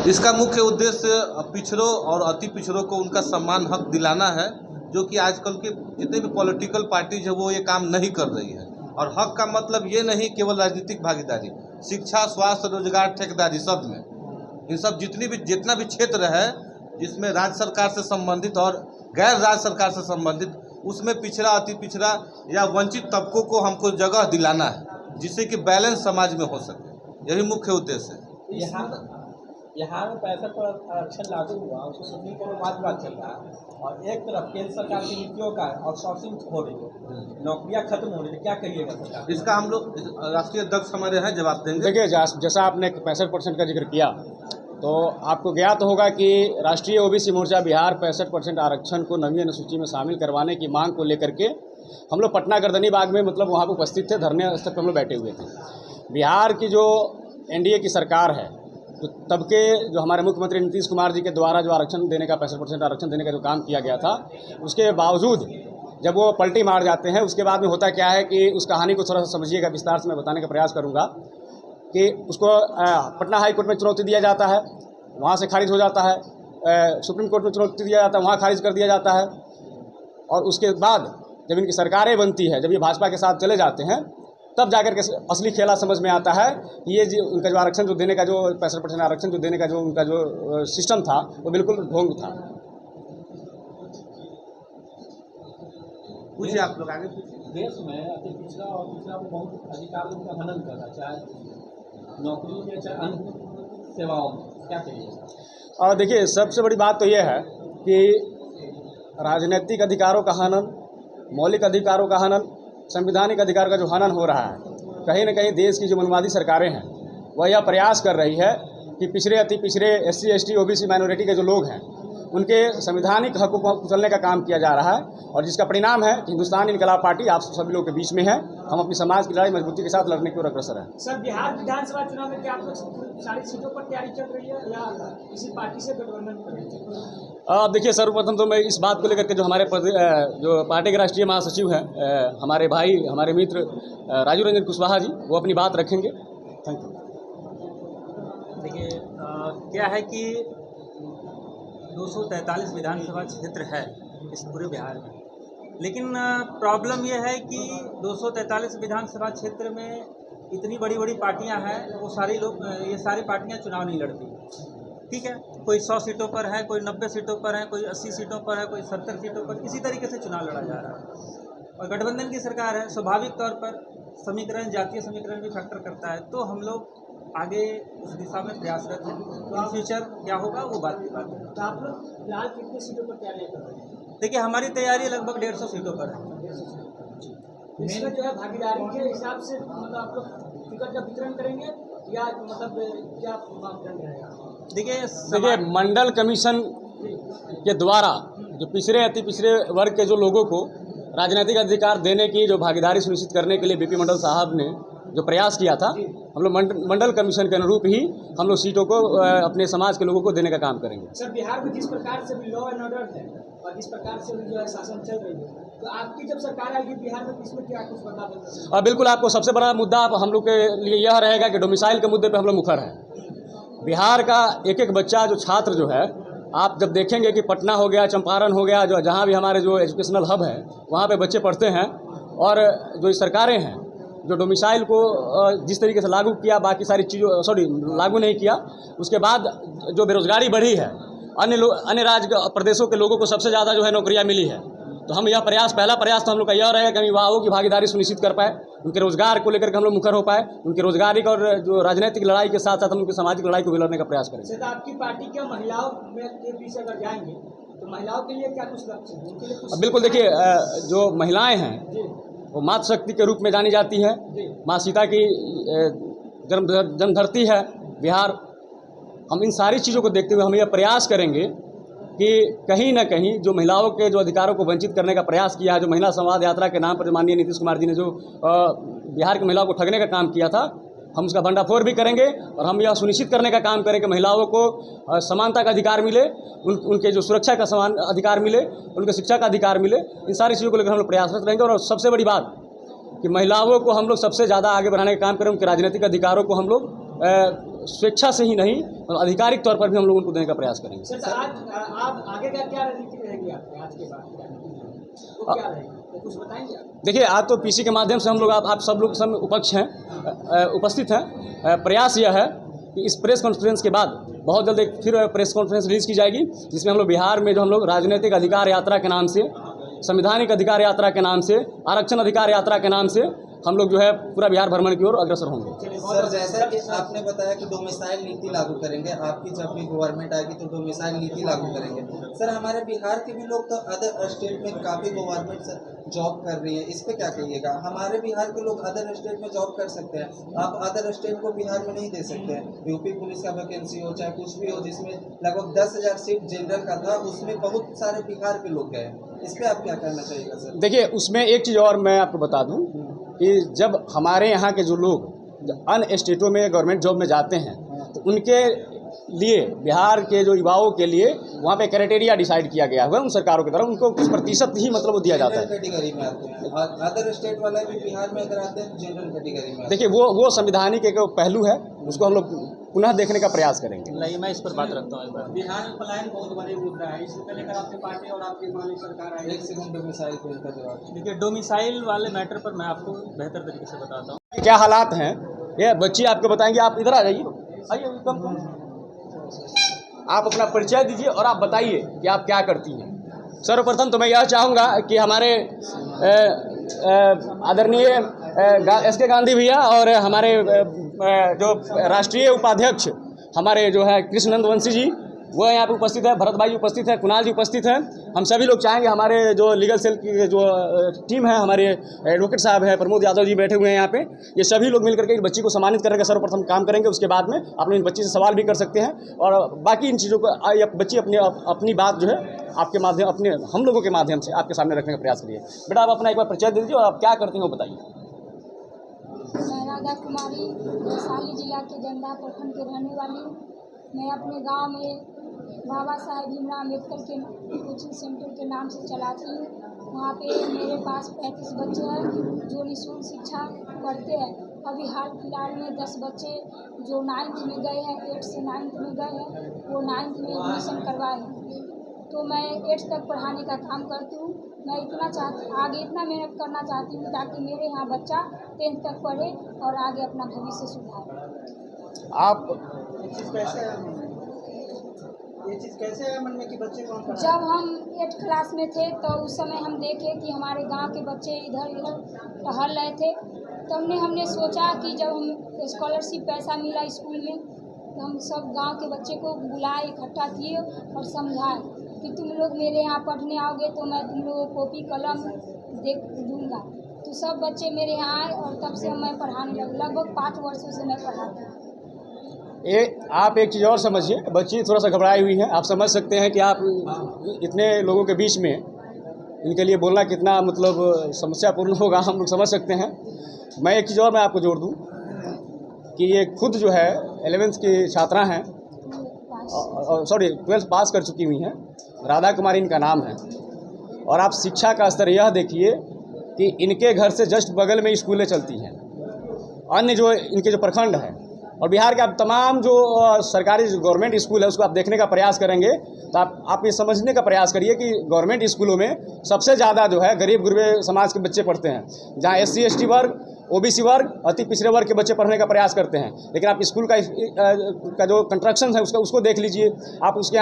इसका मुख्य उद्देश्य पिछड़ों और अति पिछड़ों को उनका सम्मान हक दिलाना है, जो कि आजकल के जितने भी पॉलिटिकल पार्टीज है वो ये काम नहीं कर रही है। और हक का मतलब ये नहीं केवल राजनीतिक भागीदारी, शिक्षा, स्वास्थ्य, रोजगार, ठेकेदारी, सब में इन सब जितना भी क्षेत्र है जिसमें राज्य सरकार से संबंधित और गैर राज्य सरकार से संबंधित, उसमें पिछड़ा, अति पिछड़ा या वंचित तबकों को हमको जगह दिलाना है, जिससे कि बैलेंस समाज में हो सके। यही मुख्य उद्देश्य है। यहाँ में 65 पर आरक्षण लागू हुआ, उसको सुप्रीम कोर्ट में बात चल रहा है और एक तरफ केंद्र सरकार की नीतियों का आउटसोर्सिंग हो रही है, नौकरियाँ खत्म हो रही है, क्या करिएगा सरकार? इसका हम लोग राष्ट्रीय अध्यक्ष हमारे हैं, जवाब देंगे। देखिए, जैसा आपने 65% का जिक्र किया, तो आपको ज्ञात होगा कि राष्ट्रीय ओबीसी मोर्चा बिहार 65% आरक्षण को नवीन अनुसूची में शामिल करवाने की मांग को लेकर के हम लोग पटना गर्दनी बाग में वहाँ पर उपस्थित थे, धरने स्थल पर हम लोग बैठे हुए थे। बिहार की जो एनडीए की सरकार है, तो तब के जो हमारे मुख्यमंत्री नीतीश कुमार जी के द्वारा जो आरक्षण देने का 65% आरक्षण देने का जो काम किया गया था, उसके बावजूद जब वो पलटी मार जाते हैं, उसके बाद में होता क्या है कि उस कहानी को थोड़ा सा समझिएगा, विस्तार से मैं बताने का प्रयास करूंगा कि उसको पटना हाई कोर्ट में चुनौती दिया जाता है, वहाँ से खारिज हो जाता है, सुप्रीम कोर्ट में चुनौती दिया जाता है, वहाँ खारिज कर दिया जाता है, और उसके बाद जब इनकी सरकारें बनती है, जब ये भाजपा के साथ चले जाते हैं, तब जाकर के असली खेला समझ में आता है कि ये उनका जो आरक्षण जो देने का जो 65% आरक्षण जो देने का जो उनका जो सिस्टम था वो बिल्कुल ढोंग था। पूछिए आप लोग आगे। देश में अति पिछड़ा और पिछड़ा को बहुत अधिकार का हनन कर रहा है, चाहे नौकरी में चाहे अन्य सेवाओं में, क्या कहिएगा? और देखिए, सबसे बड़ी बात तो ये है कि राजनीतिक अधिकारों का हनन, मौलिक अधिकारों का हनन, संवैधानिक अधिकार का जो हनन हो रहा है, कहीं न कहीं देश की जो मनवादी सरकारें हैं वह यह प्रयास कर रही है कि पिछड़े, अति पिछड़े, SC, ST, OBC माइनॉरिटी के जो लोग हैं उनके संवैधानिक हकों को कुचलने का काम किया जा रहा है, और जिसका परिणाम है कि हिंदुस्तान इनकलाब पार्टी आप सभी लोगों के बीच में है। हम अपनी समाज की लड़ाई मजबूती के साथ लड़ने की ओर अग्रसर है। सर, बिहार विधानसभा चुनाव में क्या आप लोग सारी सीटों पर तैयारी चल रही है या किसी पार्टी से गठबंधन कर रही है? अब देखिए, सर्वप्रथम तो मैं इस बात को लेकर के जो हमारे जो पार्टी के राष्ट्रीय महासचिव हैं, हमारे भाई, हमारे मित्र राजू रंजन कुशवाहा जी, वो अपनी बात रखेंगे। Thank you. देखिए, क्या है कि 243 विधानसभा क्षेत्र है इस पूरे बिहार में, लेकिन प्रॉब्लम यह है कि 243 विधानसभा क्षेत्र में इतनी बड़ी बड़ी पार्टियां हैं, वो ये सारी पार्टियां चुनाव नहीं लड़ती। ठीक है, कोई 100 सीटों पर है, कोई 90 सीटों पर है, कोई 80 सीटों पर है, कोई 70 सीटों पर, इसी तरीके से चुनाव लड़ा जा रहा है। और गठबंधन की सरकार है, स्वाभाविक तौर पर समीकरण, जातीय समीकरण भी फैक्टर करता है, तो हम लोग आगे उस दिशा में प्रयासरत हैं। इन फ्यूचर क्या होगा वो बात की बात है। तो आप लोग फिलहाल कितनी सीटों पर तैयारी कर रहे हैं? देखिए, हमारी तैयारी लगभग 150 सीटों पर है। इसमें जो है भागीदारी के हिसाब से मतलब आप लोग टिकट का वितरण करेंगे या मतलब क्या मापदंड रहेगा? देखिए, मंडल कमीशन के द्वारा जो पिछड़े, अति पिछड़े वर्ग के जो लोगों को राजनीतिक अधिकार देने की जो भागीदारी सुनिश्चित करने के लिए BP मंडल साहब ने जो प्रयास किया था, हम लोग मंडल कमीशन के अनुरूप ही हम लोग सीटों को अपने समाज के लोगों को देने का काम करेंगे। सर, बिहार में जिस प्रकार से भी लॉ एंड ऑर्डर है और जिस प्रकार से भी जो है शासन चल रही है, तो आपकी जब सरकार आएगी बिहार में, इसमें क्या कुछ बता देंगे? बिल्कुल, आपको सबसे बड़ा मुद्दा हम लोग के लिए यह रहेगा कि डोमिसाइल के मुद्दे पर हम लोग मुखर हैं। बिहार का एक एक बच्चा, जो छात्र जो है, आप जब देखेंगे कि पटना हो गया, चंपारण हो गया, जो जहाँ भी हमारे जो एजुकेशनल हब है वहाँ पे बच्चे पढ़ते हैं, और जो सरकारें हैं जो डोमिसाइल को जिस तरीके से लागू किया, बाकी सारी चीज़ों लागू नहीं किया, उसके बाद जो बेरोजगारी बढ़ी है, अन्य राज्य प्रदेशों के लोगों को सबसे ज़्यादा जो है नौकरियाँ मिली है। तो हम यह पहला प्रयास तो हम लोग का यह रहेगा कि हम युवाओं की भागीदारी सुनिश्चित कर पाए, उनके रोजगार को लेकर के हम लोग मुखर हो पाए, उनके रोजगारिक और जो राजनीतिक लड़ाई के साथ साथ हम उनकी सामाजिक लड़ाई को भी लड़ने का प्रयास करेंगे। तो आपकी पार्टी क्या महिलाओं के पीछे अगर जाएंगे तो महिलाओं के लिए क्या कुछ लक्ष्य है, उनके लिए कुछ? बिल्कुल, देखिए, जो महिलाएं हैं वो मातृशक्ति के रूप में जानी जाती है। माँ सीता की जन्मधरती है बिहार। हम इन सारी चीज़ों को देखते हुए हम यह प्रयास करेंगे कि कहीं ना कहीं जो महिलाओं के जो अधिकारों को वंचित करने का प्रयास किया है, जो महिला संवाद यात्रा के नाम पर माननीय नीतीश कुमार जी ने जो बिहार की महिलाओं को ठगने का काम किया था, हम उसका भंडाफोड़ भी करेंगे, और हम यह सुनिश्चित करने का काम करें कि महिलाओं को समानता का अधिकार मिले, उनके जो सुरक्षा का समान अधिकार मिले, उनके शिक्षा का अधिकार मिले। इन सारी चीज़ों को लेकर हम लोग प्रयासरत रहेंगे। और सबसे बड़ी बात कि महिलाओं को हम लोग सबसे ज़्यादा आगे बढ़ाने का काम करें, उनके राजनीतिक अधिकारों को हम लोग स्वेच्छा से ही नहीं और आधिकारिक तौर पर भी हम लोग उनको देने का प्रयास करेंगे। सर, आज आगे का क्या रणनीति रहेगी आपकी आज के बाद वो क्या रहेगी, तो कुछ बताएंगे आप? देखिए, आज तो पीसी के माध्यम से हम लोग आप सब लोग सब उपस्थित हैं। प्रयास यह है कि इस प्रेस कॉन्फ्रेंस के बाद बहुत जल्द एक फिर प्रेस कॉन्फ्रेंस रिलीज़ की जाएगी, जिसमें हम लोग बिहार में जो हम लोग राजनीतिक अधिकार यात्रा के नाम से, संवैधानिक अधिकार यात्रा के नाम से, आरक्षण अधिकार यात्रा के नाम से हम लोग जो है पूरा बिहार भ्रमण की ओर अग्रसर होंगे। सर, जैसा कि आपने बताया कि डोमिसाइल नीति लागू करेंगे, आपकी जब भी गवर्नमेंट आएगी तो डोमिसाइल नीति लागू करेंगे। सर, हमारे बिहार के भी लोग तो अदर स्टेट में काफ़ी गवर्नमेंट जॉब कर रही है, इस पे क्या कहिएगा? हमारे बिहार के लोग अदर स्टेट में जॉब कर सकते हैं, आप अदर स्टेट को बिहार में नहीं दे सकते हैं। यूपी पुलिस का वैकेंसी हो चाहे कुछ भी हो, जिसमें लगभग 10,000 सीट जनरल का था, उसमें बहुत सारे बिहार के लोग गए। इस पर आप क्या कहना चाहिएगा सर? देखिए, उसमें एक चीज़ और मैं आपको बता दूं कि जब हमारे यहाँ के जो लोग अन्य स्टेटों में गवर्नमेंट जॉब में जाते हैं तो उनके लिए बिहार के जो युवाओं के लिए वहाँ पे क्राइटेरिया डिसाइड किया गया हुआ है उन सरकारों की तरफ, उनको कुछ प्रतिशत ही मतलब वो दिया जाता है। कैटेगरी में आते हैं, अदर स्टेट वाले भी बिहार में अगर आते हैं जनरल कैटेगरी में। देखिए, वो संविधानिक एक पहलू है, उसको हम लोग पुनः देखने का प्रयास करेंगे। नहीं, मैं इस पर बात रखता हूँ। इस बार बिहार में पलायन बहुत बड़ी मुद्दा है, इसको लेकर आपकी पार्टी और आपकी माननीय सरकार आई। एक सेकंड डोमिसाइल पे इनका जवाब। देखिए, डोमिसाइल वाले मैटर पर मैं आपको बेहतर तरीके से बताता हूँ। क्या हालात हैं ये बच्ची आपको बताएंगे। आप इधर आ जाइए, आइए एकदम, आप अपना परिचय दीजिए और आप बताइए कि आप क्या करती हैं। सर्वप्रथम तो मैं यह चाहूँगा कि हमारे आदरणीय एस.के. गांधी भैया और हमारे जो राष्ट्रीय उपाध्यक्ष हमारे जो है कृष्णनंद वंशी जी, वो यहाँ पे उपस्थित है, भरत भाई उपस्थित है, कुणाल जी उपस्थित हैं। हम सभी लोग चाहेंगे, हमारे जो लीगल सेल की जो टीम है, हमारे एडवोकेट साहब हैं, प्रमोद यादव जी बैठे हुए हैं यहाँ पे, ये सभी लोग मिलकर के इस बच्ची को सम्मानित करने का सर्वप्रथम काम करेंगे। उसके बाद में आप लोग इस बच्ची से सवाल भी कर सकते हैं और बाकी इन चीज़ों को बच्ची अपनी बात जो है आपके माध्यम हम लोगों के माध्यम से आपके सामने रखने का प्रयास करिए। बेटा, आप अपना एक बार परिचय दे दीजिए और आप क्या करते हैं वो बताइए। मैं राधा कुमारी वैशाली जिला के जंदा प्रखंड के रहने वाली हूँ। मैं अपने गांव में बाबा साहेब भीमराव अम्बेडकर के कोचिंग सेंटर के नाम से चलाती हूँ। वहाँ पे मेरे पास 35 बच्चे हैं जो निःशुल्क शिक्षा पढ़ते हैं। अभी हाल फिलहाल में 10 बच्चे जो 9th में गए हैं, 8 से 9th में गए हैं, वो 9th में एडमिशन करवाए हैं। तो मैं 8th तक पढ़ाने का काम करती हूँ। मैं आगे इतना मेहनत करना चाहती हूँ ताकि मेरे यहाँ बच्चा 10th तक पढ़े और आगे अपना भविष्य सुधारे। आप ये चीज़ कैसे है मन में कि बच्चे कौन पढ़ाए? जब हम 8th क्लास में थे तो उस समय हम देखे कि हमारे गांव के बच्चे इधर उधर टहल रहे थे, तो हमने सोचा कि जब हम स्कॉलरशिप पैसा मिला स्कूल में तो हम सब गांव के बच्चे को बुलाए, इकट्ठा किए और समझाए कि तुम लोग मेरे यहाँ पढ़ने आओगे तो मैं तुम लोगों को कॉपी कलम दे दूँगा। तो सब बच्चे मेरे यहाँ आए और तब से मैं पढ़ाने लगी। लगभग 5 वर्षों से मैं पढ़ाती हूँ। ये आप एक चीज़ और समझिए, बच्ची थोड़ा सा घबराई हुई है। आप समझ सकते हैं कि आप इतने लोगों के बीच में इनके लिए बोलना कितना मतलब समस्यापूर्ण होगा, हम लोग समझ सकते हैं। मैं एक चीज़ और मैं आपको जोड़ दूं कि ये खुद जो है 11th की छात्रा हैं, 12th पास कर चुकी हुई हैं। राधा कुमारी इनका नाम है और आप शिक्षा का स्तर यह देखिए कि इनके घर से जस्ट बगल में स्कूलें चलती हैं। अन्य जो इनके जो प्रखंड है और बिहार के आप तमाम जो सरकारी गवर्नमेंट स्कूल है उसको आप देखने का प्रयास करेंगे तो आप ये समझने का प्रयास करिए कि गवर्नमेंट स्कूलों में सबसे ज़्यादा जो है गरीब गुरबे समाज के बच्चे पढ़ते हैं, जहाँ SC ST वर्ग, OBC वर्ग, अति पिछड़े वर्ग के बच्चे पढ़ने का प्रयास करते हैं। लेकिन आप स्कूल का जो कंस्ट्रक्शन है उसको देख लीजिए, आप उसके यहाँ